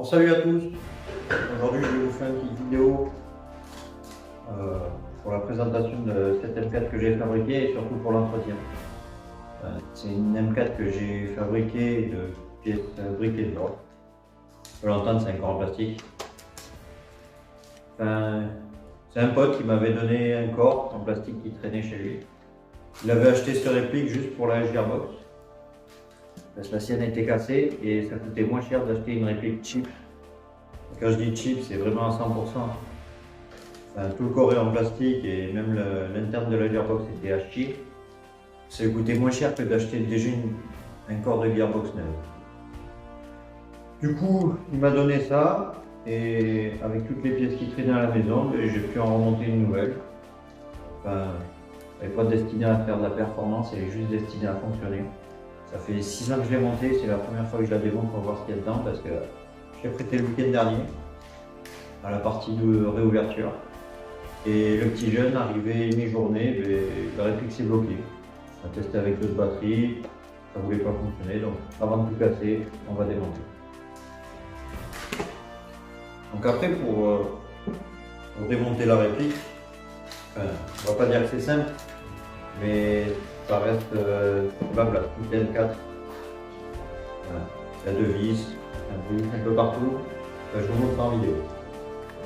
Salut à tous, aujourd'hui je vais vous faire une petite vidéo pour la présentation de cette M4 que j'ai fabriquée et surtout pour l'entretien. C'est une M4 que j'ai fabriquée de pièces briquées de l'or. Je peux l'entendre, c'est un corps en plastique. C'est un pote qui m'avait donné un corps en plastique qui traînait chez lui. Il avait acheté cette réplique juste pour la Gearbox. Parce que la sienne était cassée et ça coûtait moins cher d'acheter une réplique cheap. Quand je dis cheap, c'est vraiment à 100%. Enfin, tout le corps est en plastique et même l'interne de la gearbox était à chier. Ça coûtait moins cher que d'acheter déjà un corps de gearbox neuf. Du coup, il m'a donné ça et avec toutes les pièces qui traînaient à la maison, j'ai pu en remonter une nouvelle. Enfin, elle n'est pas destinée à faire de la performance, elle est juste destinée à fonctionner. Ça fait 6 ans que je l'ai montée, c'est la première fois que je la démonte pour voir ce qu'il y a dedans parce que je l'ai prêté le week-end dernier à la partie de réouverture. Et le petit jeune arrivé mi-journée, la réplique s'est bloquée. On a testé avec d'autres batteries, ça ne voulait pas fonctionner, donc avant de tout casser, on va démonter. Donc après pour démonter la réplique, on va pas dire que c'est simple, mais ça reste blabla, toute la M4. Il y a deux vis, un peu partout. Je vous montre en vidéo.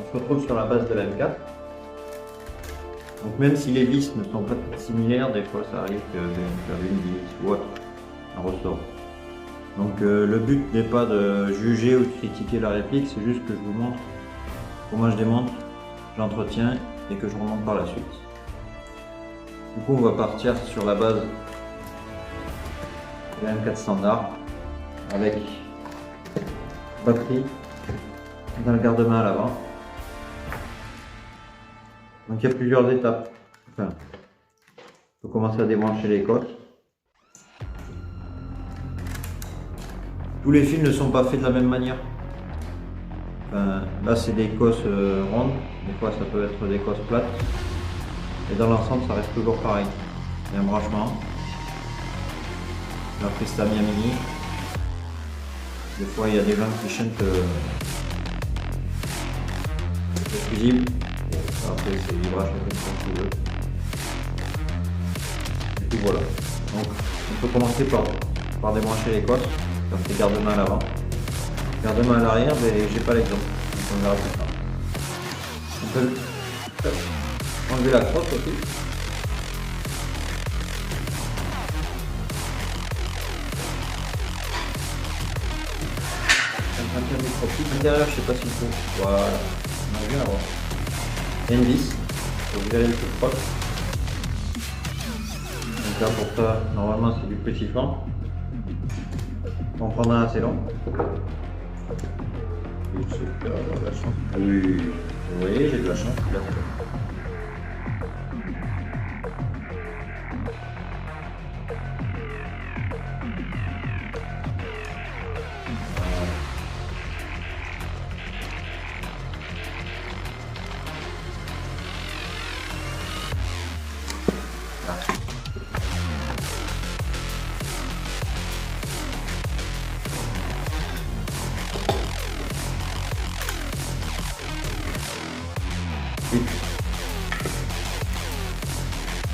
On se retrouve sur la base de la M4. Donc même si les vis ne sont pas toutes similaires, des fois ça arrive que vous avez une vis ou autre, un ressort. Donc le but n'est pas de juger ou de critiquer la réplique, c'est juste que je vous montre comment je démonte, j'entretiens et que je remonte par la suite. Du coup on va partir sur la base de la M4 standard avec batterie dans le garde-main à l'avant. Donc il y a plusieurs étapes. Enfin, il faut commencer à débrancher les cosses. Tous les fils ne sont pas faits de la même manière. Enfin, là c'est des cosses rondes, des fois ça peut être des cosses plates. Et dans l'ensemble ça reste toujours pareil. Il y a un branchement. La Pristamia Mini. Des fois il y a des gens qui chantent fusible. Après c'est livrage comme ça tu veux. Et puis voilà. Donc on peut commencer par débrancher les cosses. Ça fait garde-main à l'avant. Garde-main à l'arrière, mais j'ai pas l'exemple. Donc on verra plus tard. On peut enlever la crosse aussi. L'intérieur, je sais pas s'il faut. Voilà. On a vu avant. Il y a une vis. Donc vous avez le coup de crosse. Donc là pour ça, normalement c'est du petit flanc. On prendra un assez long. Oui, vous voyez, j'ai de la chance. Là.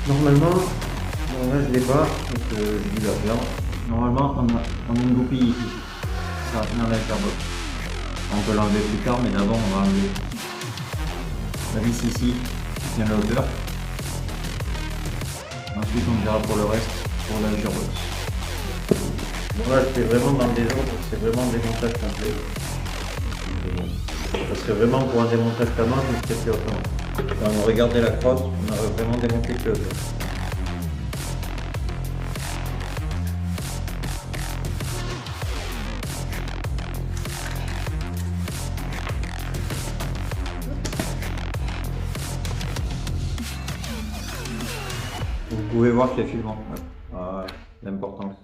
Normalement, bon là je l'ai pas, donc j'ai dû la perdre. Normalement on a une goupille ici, ça va tenir la gearbox. On peut l'enlever plus tard, mais d'abord on va enlever la vis ici qui tient la hauteur. Ensuite on verra pour le reste pour la gearbox. Bon là je fais vraiment dans le désordre, c'est vraiment un démontage complet. Ça serait vraiment pour un démontage canon, je me serais fait autrement. Quand on regardait la crosse, on a vraiment démonté que le hauteur. Vous pouvez voir que les fils vont. Ah, l'importance.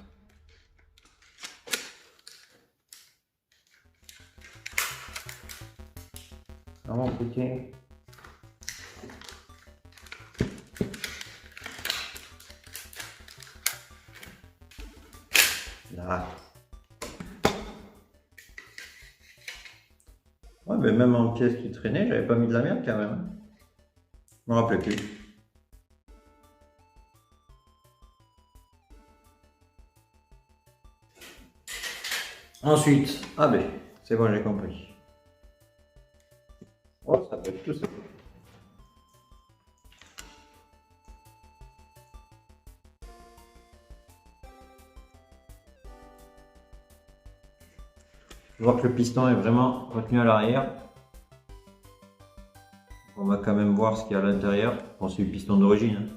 Vraiment soutien. Là. ben même en pièces qui traînaient, j'avais pas mis de la merde quand même. Je me rappelais plus. Ensuite, ah ben, c'est bon, j'ai compris. Oh, ça peut être tout ça. Je vois que le piston est vraiment retenu à l'arrière. On va quand même voir ce qu'il y a à l'intérieur. Bon, c'est le piston d'origine. Hein.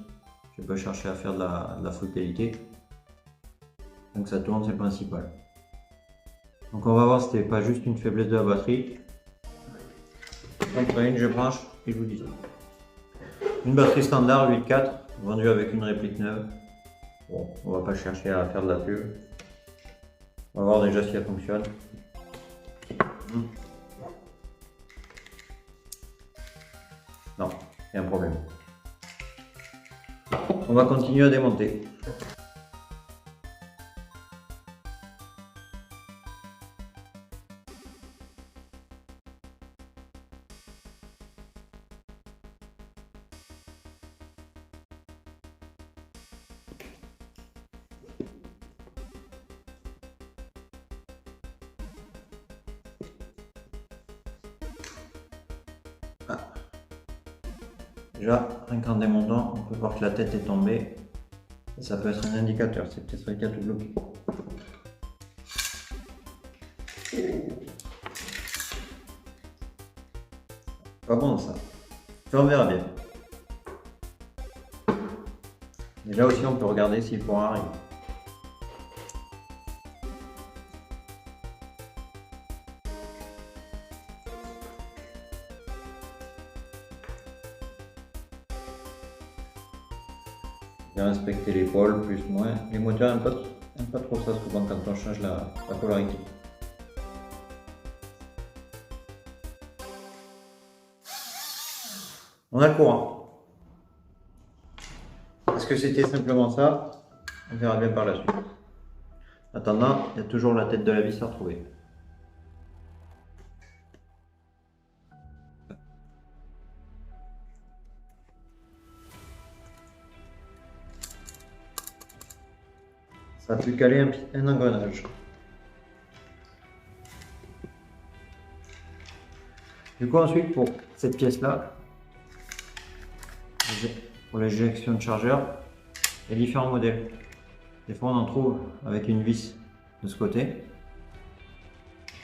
Je vais pas chercher à faire de la faute qualité. Donc ça tourne, c'est le principal. Donc on va voir si c'était pas juste une faiblesse de la batterie. Je branche et je vous dis ça. Une batterie standard 8.4 vendue avec une réplique neuve. Bon, on va pas chercher à faire de la pub. On va voir déjà si elle fonctionne. Non, il y a un problème. On va continuer à démonter. Ah. Déjà, rien qu'en démontant, on peut voir que la tête est tombée. Et ça peut être un indicateur, c'est peut-être ça qui a tout bloqué. Pas bon ça. On verra bien. Et là aussi, on peut regarder s'il pourra arriver. Bien inspecter l'épaule, plus, moins. Les moteurs n'aiment pas trop ça souvent quand on change la polarité. On a le courant. Est-ce que c'était simplement ça? On verra bien par la suite. En attendant, il y a toujours la tête de la vis à retrouver. Ça a pu caler un engrenage. Du coup, ensuite, pour cette pièce-là, pour l'éjection de chargeur, il y a différents modèles. Des fois, on en trouve avec une vis de ce côté.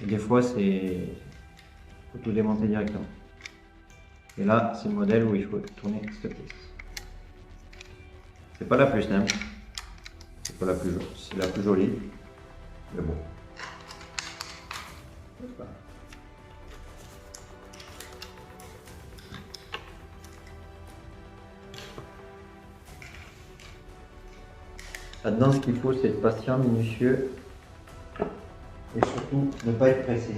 Et des fois, c'est faut tout démonter directement. Et là, c'est le modèle où il faut tourner cette pièce. C'est pas la plus simple. C'est pas la plus jolie. C'est la plus jolie. Mais bon. Là-dedans, ce qu'il faut, c'est être patient, minutieux et surtout ne pas être pressé.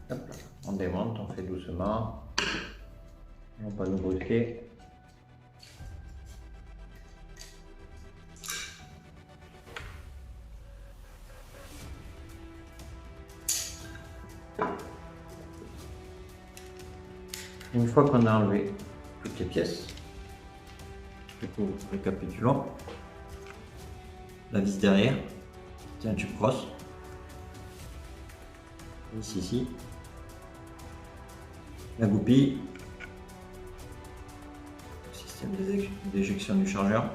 Hop, on démonte, on fait doucement. On va pas nous brusquer. Une fois qu'on a enlevé toutes les pièces, du coup, récapitulons. La vis derrière, c'est un tube cross. Ici. La goupille. Système d'éjection du chargeur.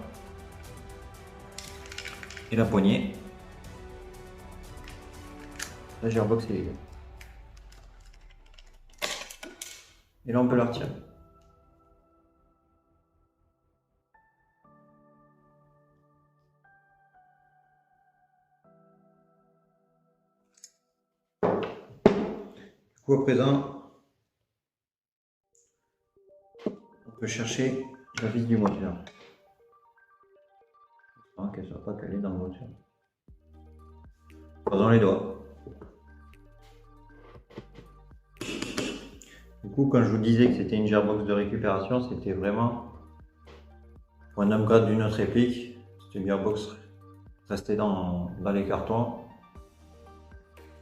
Et la poignée. La gearbox est là. Et là, on peut la retirer. Du coup, à présent, on peut chercher la vis du moteur. qu'elle soit pas calée dans le moteur. Pas dans les doigts. Du coup, quand je vous disais que c'était une gearbox de récupération, c'était vraiment pour un upgrade d'une autre réplique. C'était une gearbox restée dans les cartons.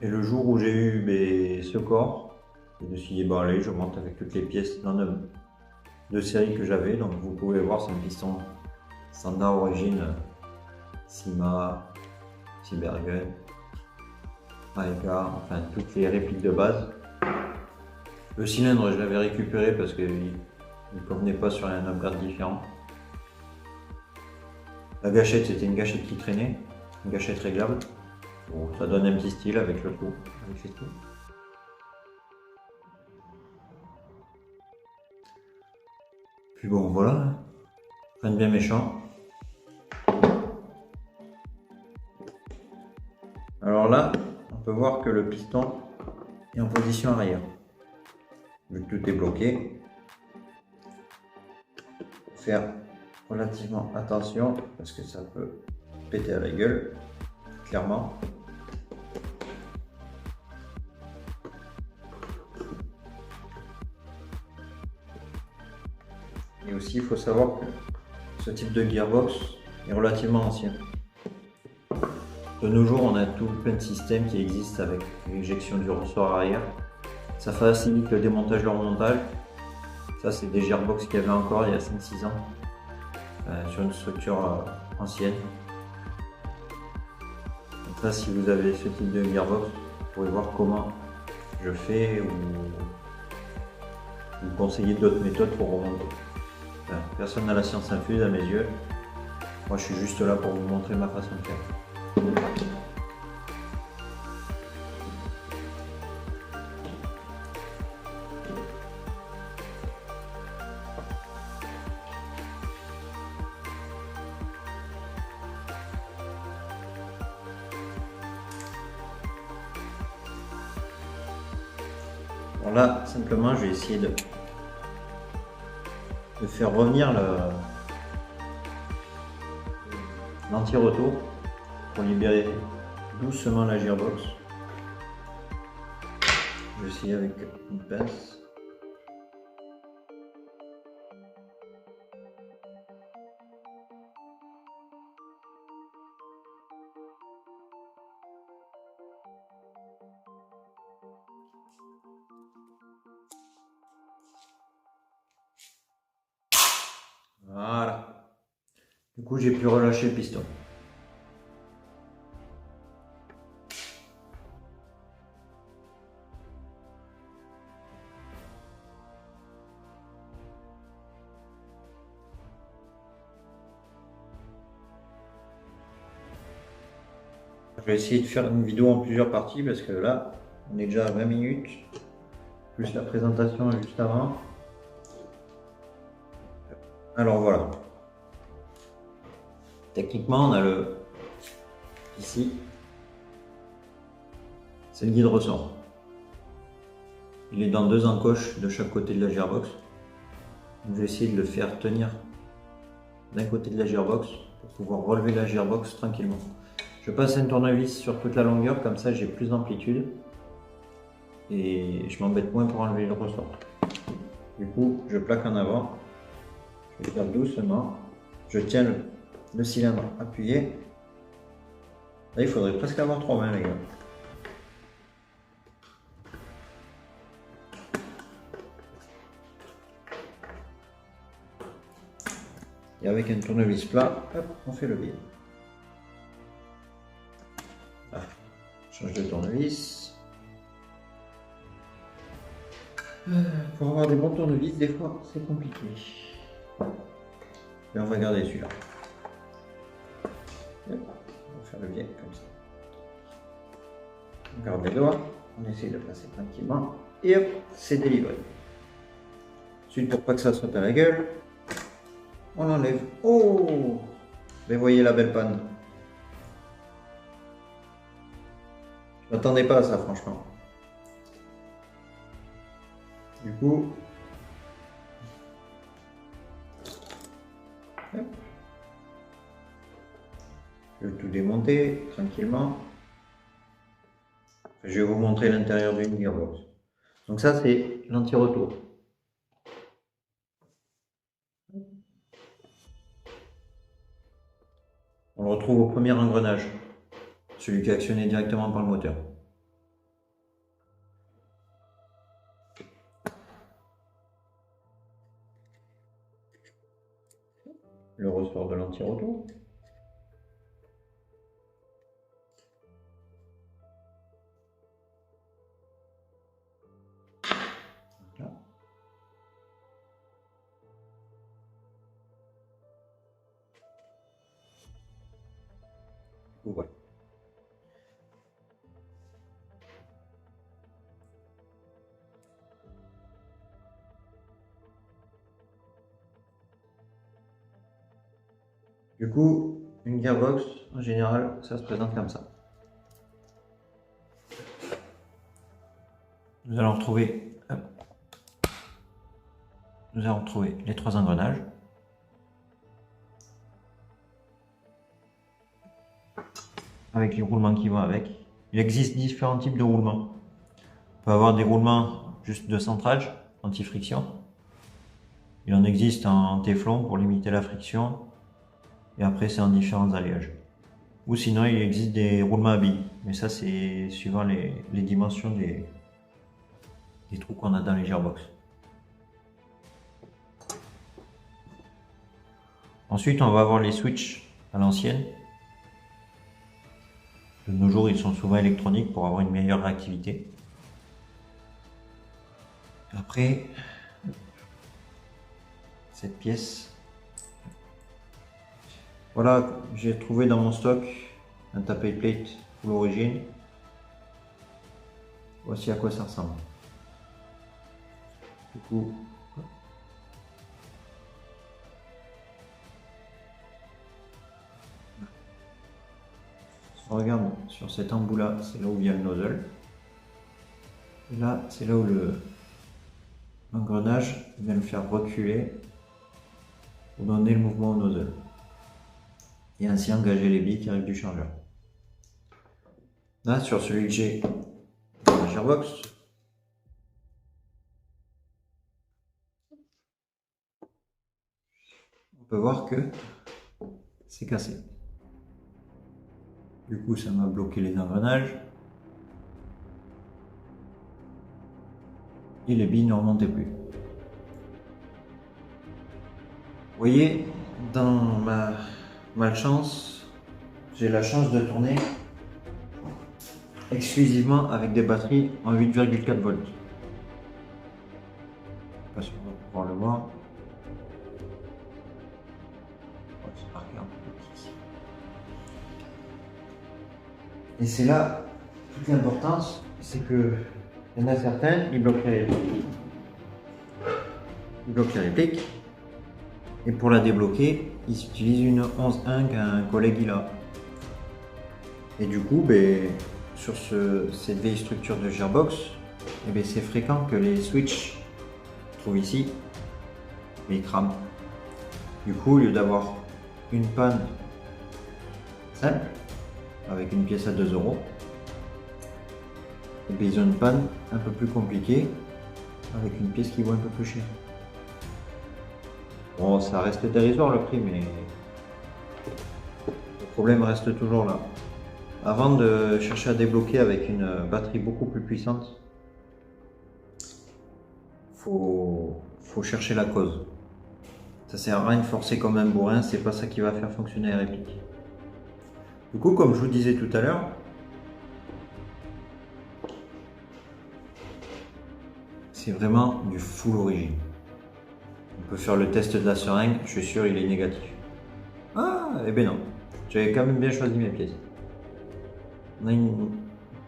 Et le jour où j'ai eu ce corps, j'ai décidé, bon allez, je monte avec toutes les pièces de série que j'avais. Donc vous pouvez voir, c'est un piston standard origine Cima, Cybergun, Aika, enfin toutes les répliques de base. Le cylindre, je l'avais récupéré parce qu'il ne convenait pas sur un upgrade différent. La gâchette, c'était une gâchette qui traînait, une gâchette réglable. Bon, ça donne un petit style avec le trou, avec les trous. Puis bon, voilà, rien de bien méchant. Alors là, on peut voir que le piston est en position arrière. Vu que tout est bloqué, il faut faire relativement attention parce que ça peut péter à la gueule, clairement. Et aussi, il faut savoir que ce type de gearbox est relativement ancien. De nos jours, on a tout plein de systèmes qui existent avec l'éjection du ressort arrière. Ça facilite le démontage et le remontage. Ça, c'est des gearbox qu'il y avait encore il y a 5-6 ans sur une structure ancienne. Donc là, si vous avez ce type de gearbox, vous pourrez voir comment je fais ou vous conseiller d'autres méthodes pour remonter. Enfin, personne n'a la science infuse à mes yeux. Moi, je suis juste là pour vous montrer ma façon de faire. Alors là, simplement, je vais essayer de faire revenir l'anti-retour pour libérer doucement la gearbox. Je vais essayer avec une pince. Voilà. Du coup, j'ai pu relâcher le piston. Je vais essayer de faire une vidéo en plusieurs parties parce que là, on est déjà à 20 minutes, plus la présentation juste avant. Alors voilà. Techniquement, on a ici, c'est le guide ressort. Il est dans 2 encoches de chaque côté de la gearbox. Je vais essayer de le faire tenir d'un côté de la gearbox pour pouvoir relever la gearbox tranquillement. Je passe un tournevis sur toute la longueur, comme ça j'ai plus d'amplitude et je m'embête moins pour enlever le ressort. Du coup, je plaque en avant, je vais faire doucement, je tiens le cylindre appuyé. Là, il faudrait presque avoir 3 mains, les gars. Et avec un tournevis plat, hop, on fait le vide. Là, change de tournevis. Pour avoir des bons tournevis, des fois, c'est compliqué. Et on va garder celui-là. On va faire le vide comme ça. On garde les doigts, on essaye de passer tranquillement. Et hop, c'est délivré. Ensuite, pour pas que ça saute à la gueule, on l'enlève. Oh! Mais voyez la belle panne. Je m'attendais pas à ça, franchement. Du coup, hop. Je vais tout démonter tranquillement. Je vais vous montrer l'intérieur d'une gearbox. Donc ça, c'est l'anti-retour. On le retrouve au premier engrenage, celui qui est actionné directement par le moteur. Le ressort de l'anti-retour. Voilà. Voilà. Du coup, une gearbox, en général, ça se présente comme ça. Nous allons retrouver les 3 engrenages. Avec les roulements qui vont avec. Il existe différents types de roulements. On peut avoir des roulements juste de centrage, anti-friction. Il en existe en téflon pour limiter la friction. Et après, c'est en différents alliages. Ou sinon, il existe des roulements à billes. Mais ça, c'est suivant les dimensions des trous qu'on a dans les gearbox. Ensuite, on va avoir les switches à l'ancienne. De nos jours, ils sont souvent électroniques pour avoir une meilleure réactivité. Après, cette pièce. Voilà, j'ai trouvé dans mon stock un tapis plate pour l'origine. Voici à quoi ça ressemble. Du coup, si on regarde sur cet embout là, c'est là où il y a le nozzle. Et là, c'est là où l'engrenage vient le faire reculer pour donner le mouvement au nozzle. Et ainsi engager les billes qui arrivent du chargeur. Là, sur celui que j'ai dans la gearbox, on peut voir que c'est cassé. Du coup, ça m'a bloqué les engrenages. Et les billes ne remontaient plus. Vous voyez, dans ma malchance, j'ai la chance de tourner exclusivement avec des batteries en 8,4 volts. Je sais pas si on va pouvoir le voir. C'est marqué un peu petit. Et c'est là toute l'importance, c'est que il y en a certains, ils bloquent les répliques. Ils bloquent les répliques. Et pour la débloquer, ils utilisent une 11.1 qu'un collègue il a. Et du coup, sur cette vieille structure de gearbox, c'est fréquent que les switches qu'on trouve ici, ils crament. Du coup, au lieu d'avoir une panne simple, avec une pièce à 2 €, ils ont une panne un peu plus compliquée, avec une pièce qui vaut un peu plus cher. Bon, ça reste dérisoire le prix, mais le problème reste toujours là. Avant de chercher à débloquer avec une batterie beaucoup plus puissante, faut chercher la cause. Ça sert à rien de forcer comme un bourrin, c'est pas ça qui va faire fonctionner la réplique. Du coup, comme je vous disais tout à l'heure, c'est vraiment du full origine. On peut faire le test de la seringue, je suis sûr il est négatif. Ah, eh ben non, j'avais quand même bien choisi mes pièces. On a une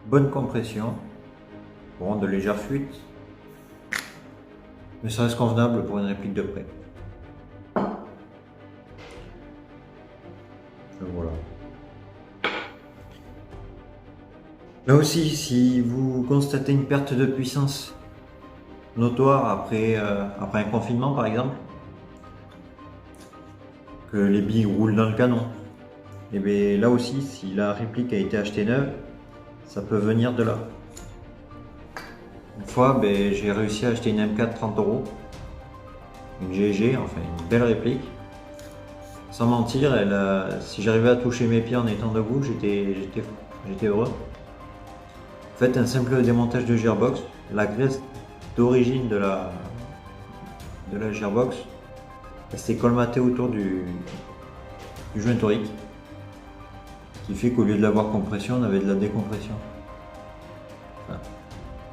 bonne compression, bon, de légères fuites, mais ça reste convenable pour une réplique de près. Voilà. Là aussi, si vous constatez une perte de puissance notoire après un confinement par exemple, que les billes roulent dans le canon, Et bien là aussi, si la réplique a été achetée neuve, ça peut venir de là. Une fois, ben, j'ai réussi à acheter une M4 30 €, une GG, enfin une belle réplique. Sans mentir, si j'arrivais à toucher mes pieds en étant debout, j'étais heureux. En fait, un simple démontage de gearbox, la graisse d'origine de la gearbox, elle s'est colmatée autour du joint torique, ce qui fait qu'au lieu de l'avoir compression, on avait de la décompression. Enfin,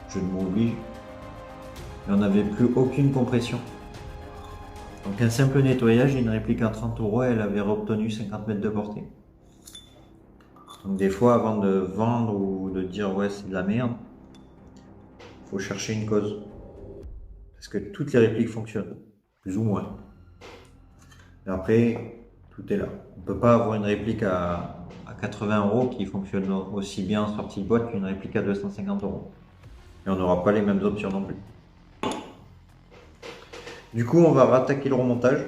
je ne m'oblige, et on n'avait plus aucune compression. Donc un simple nettoyage, une réplique à 30 €, elle avait obtenu 50 mètres de portée. Donc des fois, avant de vendre ou de dire ouais c'est de la merde, il faut chercher une cause. Parce que toutes les répliques fonctionnent, plus ou moins. Et après, tout est là. On ne peut pas avoir une réplique à 80 € qui fonctionne aussi bien en sortie de boîte qu'une réplique à 250 €. Et on n'aura pas les mêmes options non plus. Du coup, on va rattaquer le remontage.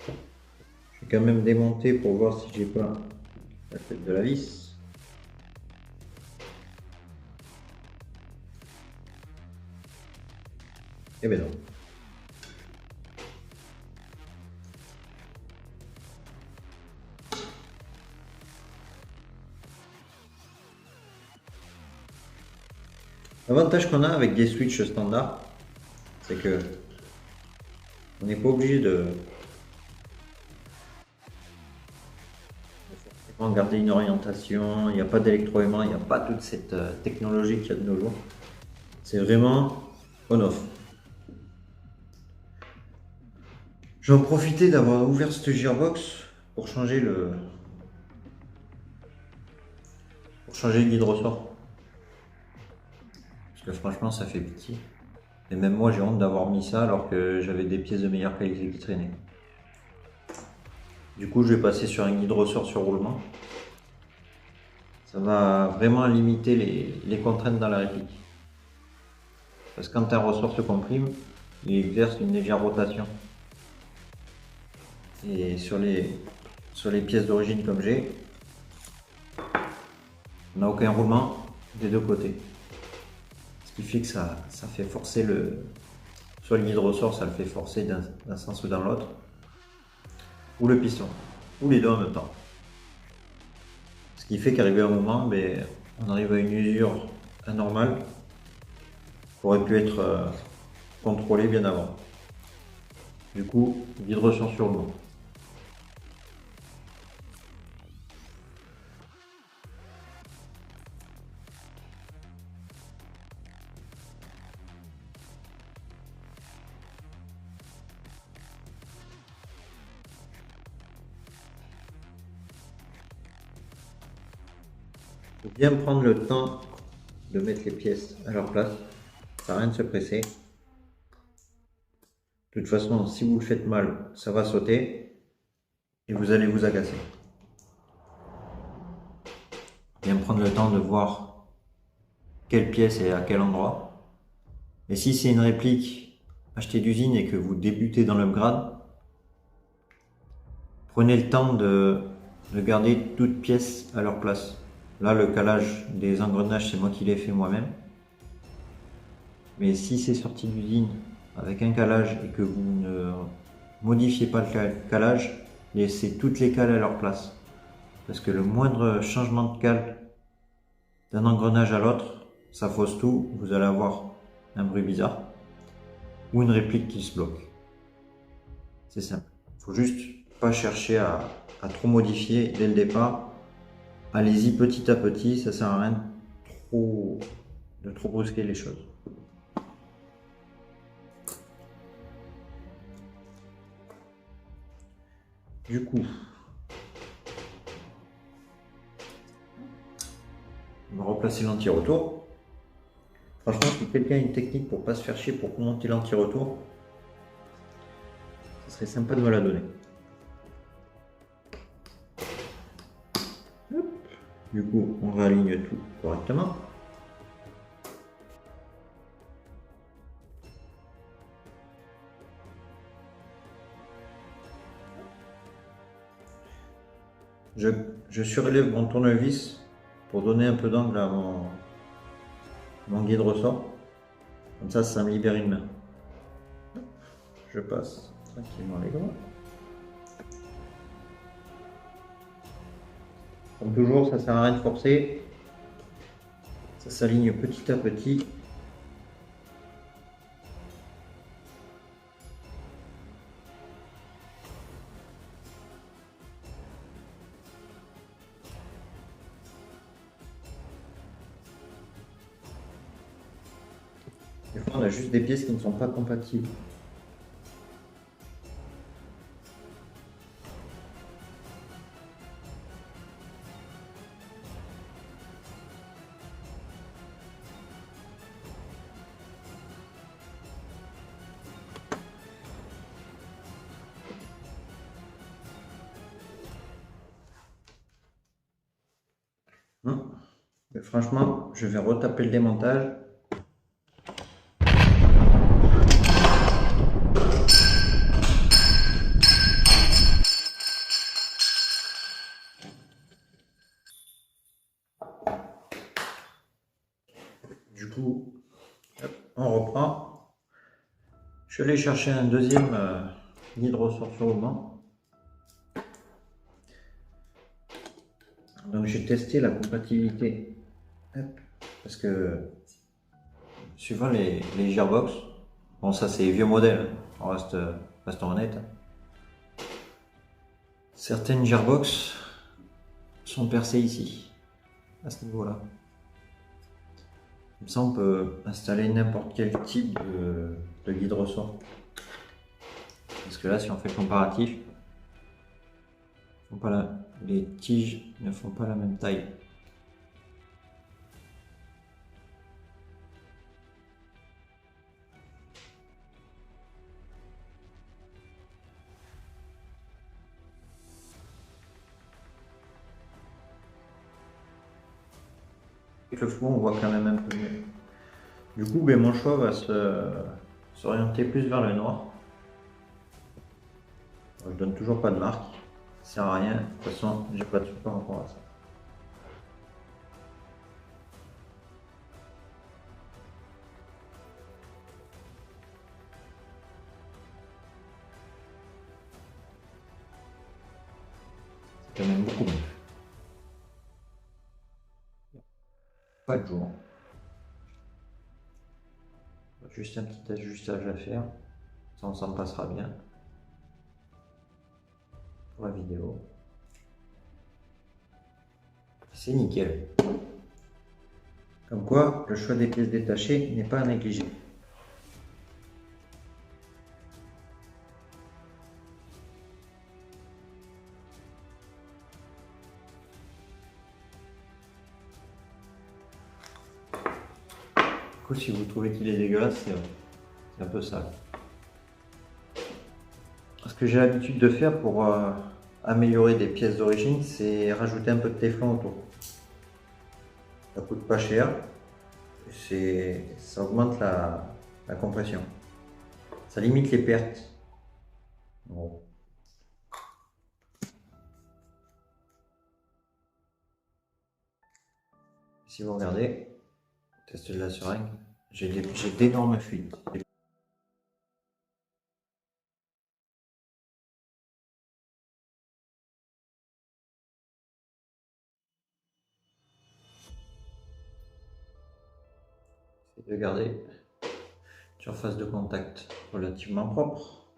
Je vais quand même démonter pour voir si j'ai pas la tête de la vis. Eh ben non. L'avantage qu'on a avec des switches standards, c'est que on n'est pas obligé de forcément garder une orientation, il n'y a pas d'électroaimant, il n'y a pas toute cette technologie qu'il y a de nos jours. C'est vraiment on-off. J'en profitais d'avoir ouvert cette gearbox pour changer le guide ressort. Parce que franchement ça fait pitié. Et même moi j'ai honte d'avoir mis ça alors que j'avais des pièces de meilleure qualité qui traînaient. Du coup je vais passer sur un guide ressort sur roulement. Ça va vraiment limiter les contraintes dans la réplique. Parce que quand un ressort se comprime, il exerce une légère rotation. Et sur les pièces d'origine comme j'ai, on n'a aucun roulement des deux côtés. Ce qui fait que ça fait forcer soit le guide ressort, ça le fait forcer d'un sens ou dans l'autre, ou le piston, ou les deux en même temps. Ce qui fait qu'arrivé à un moment, ben, on arrive à une usure anormale qui aurait pu être contrôlée bien avant. Du coup, guide ressort sur le mot. Il faut bien prendre le temps de mettre les pièces à leur place. Ça n'a rien de se presser. De toute façon, si vous le faites mal, ça va sauter et vous allez vous agacer. Bien prendre le temps de voir quelle pièce est à quel endroit. Et si c'est une réplique achetée d'usine et que vous débutez dans l'upgrade, prenez le temps de garder toutes pièces à leur place. Là, le calage des engrenages, c'est moi qui l'ai fait moi-même. Mais si c'est sorti d'usine avec un calage et que vous ne modifiez pas le calage, laissez toutes les cales à leur place. Parce que le moindre changement de cale d'un engrenage à l'autre, ça fausse tout, vous allez avoir un bruit bizarre ou une réplique qui se bloque. C'est simple. Il faut juste pas chercher à trop modifier dès le départ. Allez-y petit à petit, ça sert à rien de trop brusquer les choses. Du coup, on va replacer l'anti-retour. Franchement, si quelqu'un a une technique pour pas se faire chier pour monter l'anti-retour, ce serait sympa de me la donner. Hop. Du coup, on réaligne tout correctement. je surélève mon tournevis pour donner un peu d'angle à mon guide ressort. Comme ça me libère une main. Je passe tranquillement les doigts. Comme toujours, ça sert à rien de forcer. Ça s'aligne petit à petit. Des fois, on a juste des pièces qui ne sont pas compatibles. Mais franchement, je vais retaper le démontage. Du coup, hop, on reprend. Je vais aller chercher un deuxième guide ressort sur le banc. Donc j'ai testé la compatibilité. Hop, parce que suivant les gearbox, bon ça c'est vieux modèle, on reste honnête. Certaines gearbox sont percées ici, à ce niveau-là. Comme ça on peut installer n'importe quel type de guide ressort. Parce que là si on fait le comparatif, les tiges ne font pas la même taille. Avec le flou, on voit quand même un peu mieux. Du coup, ben, mon choix va s'orienter plus vers le noir. Je donne toujours pas de marque, ça sert à rien. De toute façon, j'ai pas de sous par rapport à ça. C'est quand même beaucoup mieux. Pas de jour. Juste un petit ajustage à faire. Ça, on s'en passera bien. Pour la vidéo. C'est nickel. Comme quoi, le choix des pièces détachées n'est pas à négliger. Du coup, si vous trouvez qu'il est dégueulasse, c'est un peu sale. Ce que j'ai l'habitude de faire pour améliorer des pièces d'origine, c'est rajouter un peu de téflon autour. Ça coûte pas cher, ça augmente la compression. Ça limite les pertes. Bon. Si vous regardez, test de la seringue, j'ai d'énormes fuites. De garder une surface de contact relativement propre.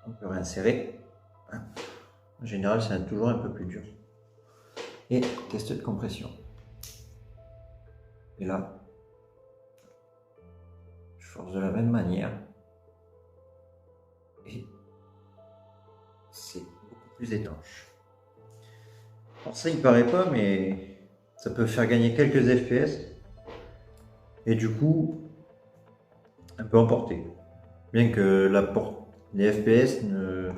On peut réinsérer. En général, c'est toujours un peu plus dur. Et test de compression. Et là, je force de la même manière. Et c'est beaucoup plus étanche. Alors ça, il paraît pas, mais ça peut faire gagner quelques FPS. Et du coup, un peu emporter. Bien que les FPS ne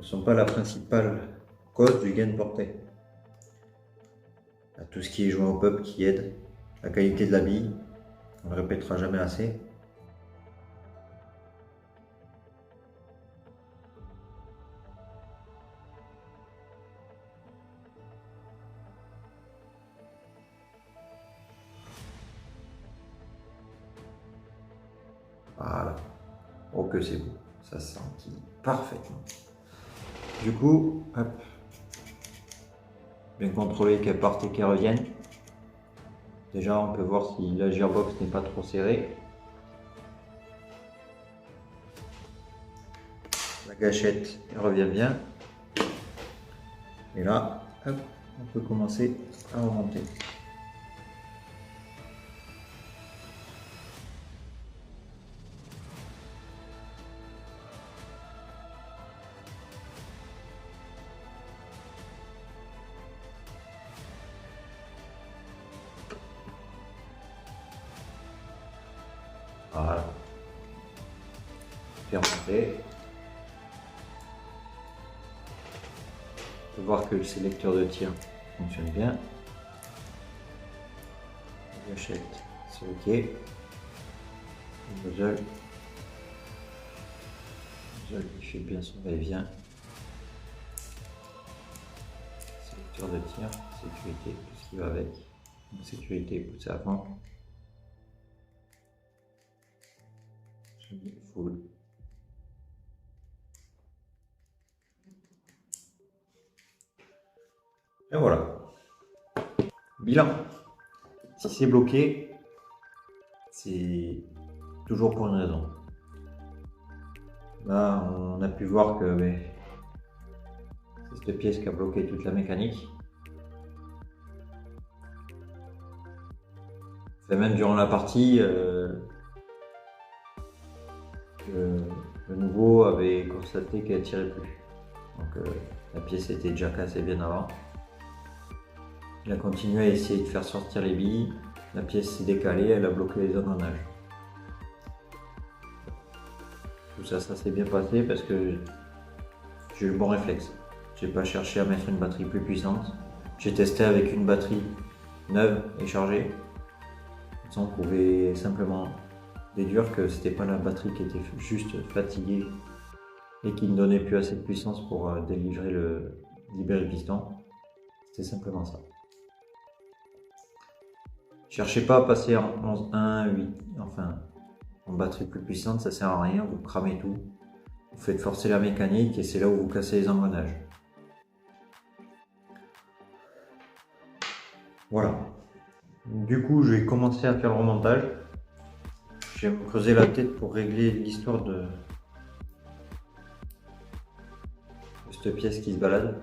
sont pas la principale cause du gain de portée. Il y a tout ce qui est joué au pub qui aide. La qualité de la bille, on ne le répétera jamais assez. Oh que c'est beau, ça sentit parfaitement. Du coup, hop, bien contrôler qu'elle parte et qu'elle revienne. Déjà, on peut voir si la gearbox n'est pas trop serrée. La gâchette elle revient bien. Et là, hop, on peut commencer à remonter. Voilà. Faire monter. On peut voir que le sélecteur de tir fonctionne bien. La gâchette, c'est ok. Le muzzle, il fait bien son va-et-vient. Sélecteur de tir, sécurité, tout ce qui va avec. Sécurité, poussée à fond. Full. Et voilà. Bilan. Si c'est bloqué, c'est toujours pour une raison. Là, on a pu voir que c'est cette pièce qui a bloqué toute la mécanique. Et même durant la partie, le nouveau avait constaté qu'elle ne tirait plus. Donc la pièce était déjà cassée bien avant. Il a continué à essayer de faire sortir les billes. La pièce s'est décalée, elle a bloqué les engrenages. Tout ça, ça s'est bien passé parce que j'ai eu le bon réflexe. J'ai pas cherché à mettre une batterie plus puissante. J'ai testé avec une batterie neuve et chargée. On pouvait simplement déduire que c'était pas la batterie qui était juste fatiguée et qui ne donnait plus assez de puissance pour libérer le piston. C'était simplement ça. Cherchez pas à passer en 11.1, 8, enfin en batterie plus puissante, ça sert à rien, vous cramez tout. Vous faites forcer la mécanique et c'est là où vous cassez les engrenages. Voilà. Du coup, je vais commencer à faire le remontage. Je vais me creuser la tête pour régler l'histoire de cette pièce qui se balade.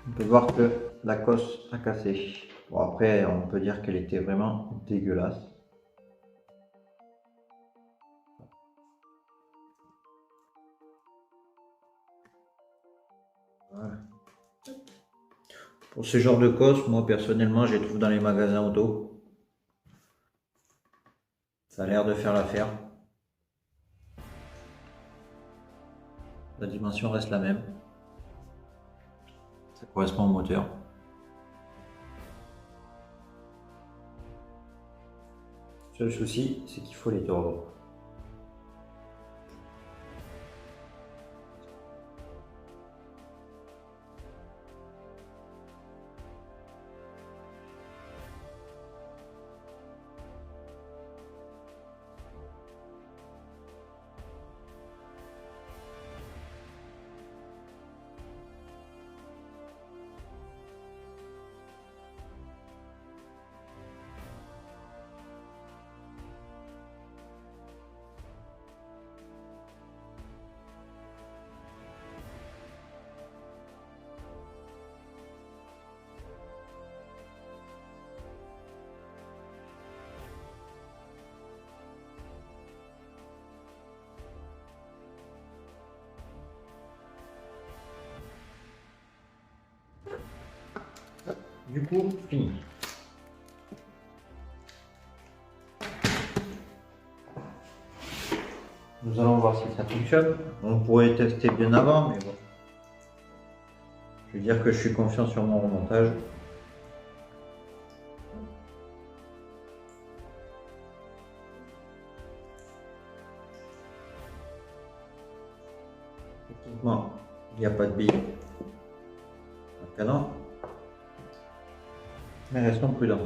On peut voir que la cosse a cassé. Bon, après, on peut dire qu'elle était vraiment dégueulasse. Voilà. Pour ce genre de cosse, moi personnellement, je les trouve dans les magasins auto. Ça a l'air de faire l'affaire. La dimension reste la même. Ça correspond au moteur. Le seul souci, c'est qu'il faut les tordre. Du coup, fini. Nous allons voir si ça fonctionne. On pourrait tester bien avant, mais bon. Je veux dire que je suis confiant sur mon remontage. Techniquement, il n'y a pas de bille. Un canon. Mais restons prudents.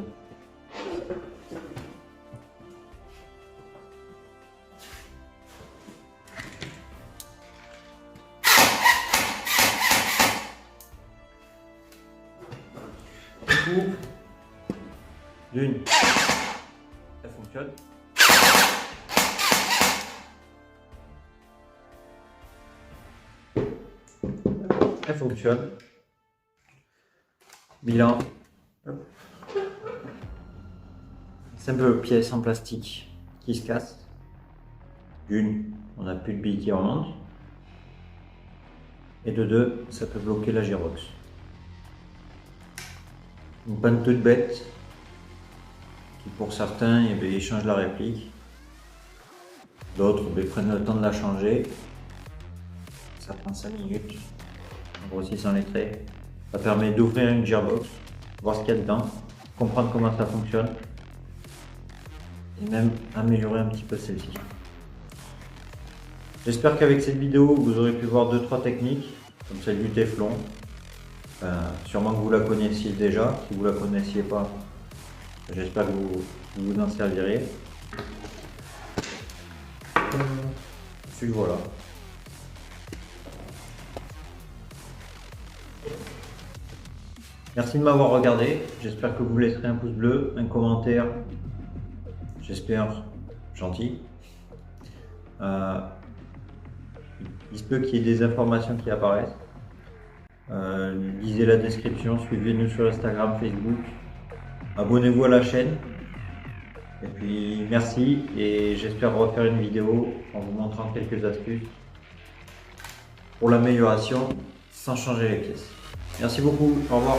D'une, ça fonctionne. Elle fonctionne. Bilan. Simple pièce en plastique qui se casse. D'une, on n'a plus de billes qui remontent. Et de deux, ça peut bloquer la gearbox. Une panne toute bête qui pour certains ils changent la réplique. D'autres prennent le temps de la changer. Ça prend 5 minutes en grossissant les traits. Ça permet d'ouvrir une gearbox, voir ce qu'il y a dedans, comprendre comment ça fonctionne et même améliorer un petit peu celle-ci. J'espère qu'avec cette vidéo vous aurez pu voir 2-3 techniques comme celle du téflon. Sûrement que vous la connaissiez déjà. Si vous ne la connaissiez pas, j'espère que vous en servirez. Puis voilà. Merci de m'avoir regardé. J'espère que vous laisserez un pouce bleu, un commentaire. J'espère gentil. Il se peut qu'il y ait des informations qui apparaissent. Lisez la description, suivez-nous sur Instagram, Facebook, abonnez-vous à la chaîne et puis merci et j'espère refaire une vidéo en vous montrant quelques astuces pour l'amélioration sans changer les pièces. Merci beaucoup, au revoir.